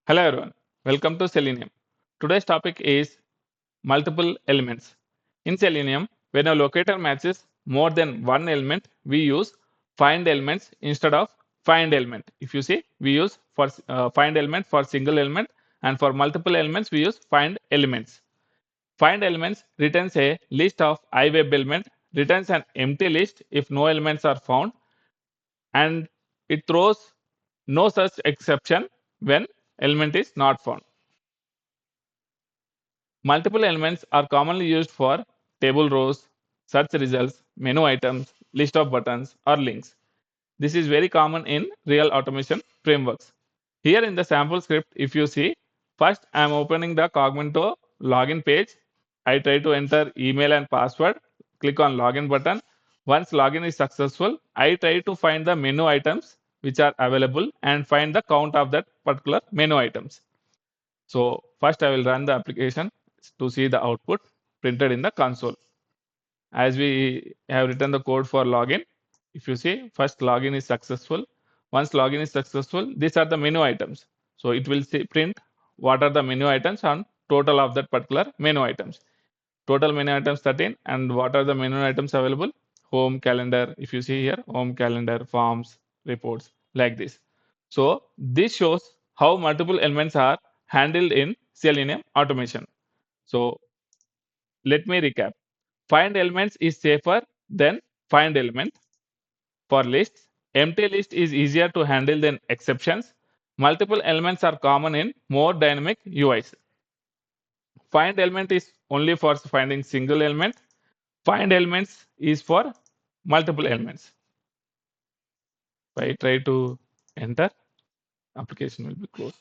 Hello everyone, welcome to Selenium. Today's topic is multiple elements. In Selenium, when a locator matches more than one element, we use find elements instead of find element. If you see, we use for find element for single element, and for multiple elements we use find elements. Find elements returns a list of IWebElement, returns an empty list if no elements are found, and it throws no such exception when element is not found. Multiple elements are commonly used for table rows, search results, menu items, list of buttons, or links. This is very common in real automation frameworks. Here in the sample script, if you see, first I am opening the Cognito login page. I try to enter email and password, click on login button. Once login is successful, I try to find the menu items which are available and find the count of that particular menu items. So first I will run the application to see the output printed in the console. As we have written the code for login, if you see, first login is successful. Once login is successful, these are the menu items. So it will print what are the menu items on total of that particular menu items. Total menu items 13, and what are the menu items available? Home, calendar. If you see here, home, calendar, forms, reports, like this. So this shows how multiple elements are handled in Selenium automation. So let me recap. Find elements is safer than find element. For lists, empty list is easier to handle than exceptions. Multiple elements are common in more dynamic UIs. Find element is only for finding single element. Find elements is for multiple elements. If I try to enter, application will be closed.